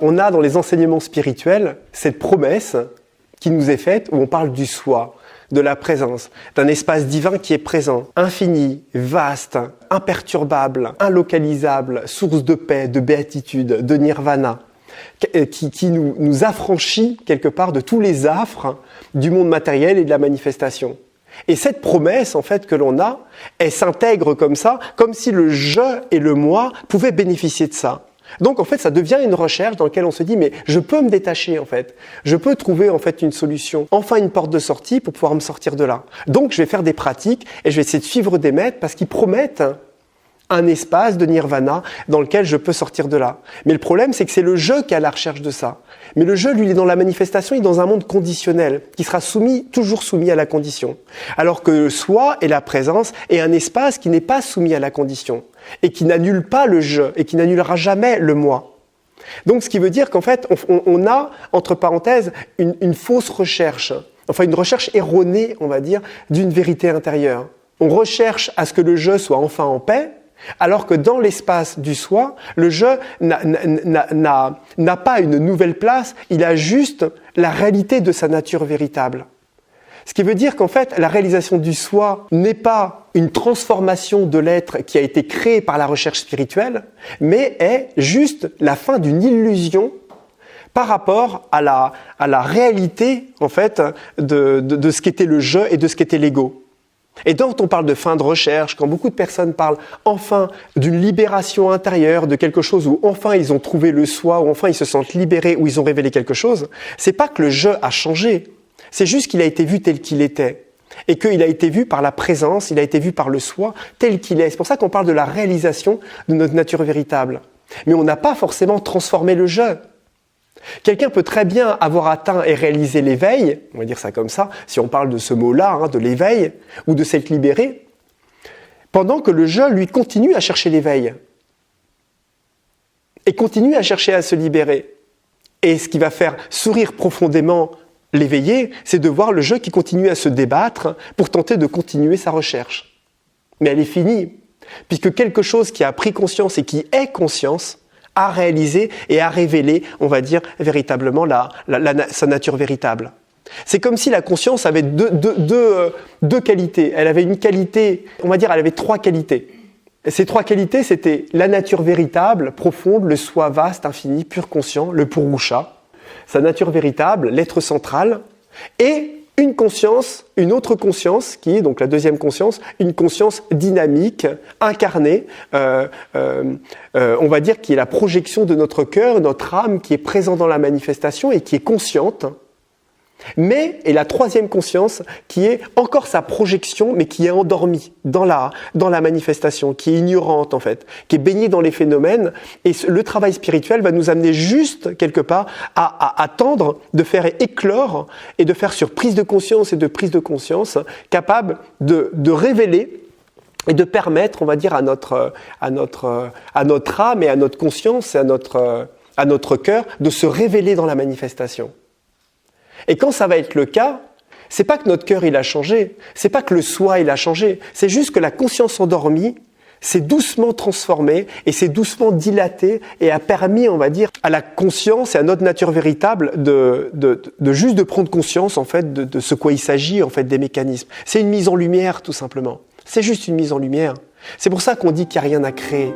on a dans les enseignements spirituels cette promesse qui nous est faite où on parle du soi, de la présence, d'un espace divin qui est présent, infini, vaste, imperturbable, inlocalisable, source de paix, de béatitude, de nirvana, qui nous affranchit quelque part de tous les affres du monde matériel et de la manifestation. Et cette promesse, en fait, que l'on a, elle s'intègre comme ça, comme si le je et le moi pouvaient bénéficier de ça. Donc, en fait, ça devient une recherche dans laquelle on se dit, mais je peux me détacher, en fait. Je peux trouver, en fait, une solution, enfin une porte de sortie pour pouvoir me sortir de là. Donc, je vais faire des pratiques et je vais essayer de suivre des maîtres parce qu'ils promettent un espace de nirvana dans lequel je peux sortir de là. Mais le problème, c'est que c'est le je qui est à la recherche de ça. Mais le je, lui, il est dans la manifestation, il est dans un monde conditionnel, qui sera toujours soumis à la condition. Alors que le soi et la présence est un espace qui n'est pas soumis à la condition, et qui n'annule pas le je, et qui n'annulera jamais le moi. Donc ce qui veut dire qu'en fait, on a, entre parenthèses, une fausse recherche, enfin une recherche erronée, on va dire, d'une vérité intérieure. On recherche à ce que le je soit enfin en paix, alors que dans l'espace du soi, le je n'a pas une nouvelle place, il a juste la réalité de sa nature véritable. Ce qui veut dire qu'en fait, la réalisation du soi n'est pas une transformation de l'être qui a été créée par la recherche spirituelle, mais est juste la fin d'une illusion par rapport à la réalité, en fait, de ce qu'était le je et de ce qu'était l'ego. Et quand on parle de fin de recherche, quand beaucoup de personnes parlent enfin d'une libération intérieure, de quelque chose où enfin ils ont trouvé le soi, où enfin ils se sentent libérés, où ils ont révélé quelque chose, c'est pas que le je a changé, c'est juste qu'il a été vu tel qu'il était. Et qu'il a été vu par la présence, il a été vu par le soi tel qu'il est. C'est pour ça qu'on parle de la réalisation de notre nature véritable. Mais on n'a pas forcément transformé le je. Quelqu'un peut très bien avoir atteint et réalisé l'éveil, on va dire ça comme ça, si on parle de ce mot-là, de l'éveil, ou de s'être libéré, pendant que le je, lui, continue à chercher l'éveil. Et continue à chercher à se libérer. Et ce qui va faire sourire profondément l'éveillé, c'est de voir le je qui continue à se débattre pour tenter de continuer sa recherche. Mais elle est finie, puisque quelque chose qui a pris conscience et qui est conscience, à réaliser et à révéler, on va dire, véritablement sa nature véritable. C'est comme si la conscience avait deux qualités. Elle avait une qualité, on va dire, elle avait trois qualités. Et ces trois qualités, c'était la nature véritable, profonde, le soi vaste, infini, pur conscient, le Purusha, sa nature véritable, l'être central, et une conscience, une autre conscience, qui est donc la deuxième conscience, une conscience dynamique, incarnée, on va dire qui est la projection de notre cœur, notre âme qui est présente dans la manifestation et qui est consciente. Mais, et la troisième conscience, qui est encore sa projection, mais qui est endormie dans la manifestation, qui est ignorante en fait, qui est baignée dans les phénomènes. Et le travail spirituel va nous amener juste, quelque part, à tendre de faire éclore et de faire sur prise de conscience et de prise de conscience, capable de révéler et de permettre, on va dire, à notre âme et à notre conscience et à notre cœur de se révéler dans la manifestation. Et quand ça va être le cas, c'est pas que notre cœur il a changé, c'est pas que le soi il a changé, c'est juste que la conscience endormie s'est doucement transformée et s'est doucement dilatée et a permis, on va dire, à la conscience et à notre nature véritable de juste de prendre conscience en fait de ce quoi il s'agit en fait des mécanismes. C'est une mise en lumière tout simplement. C'est juste une mise en lumière. C'est pour ça qu'on dit qu'il n'y a rien à créer.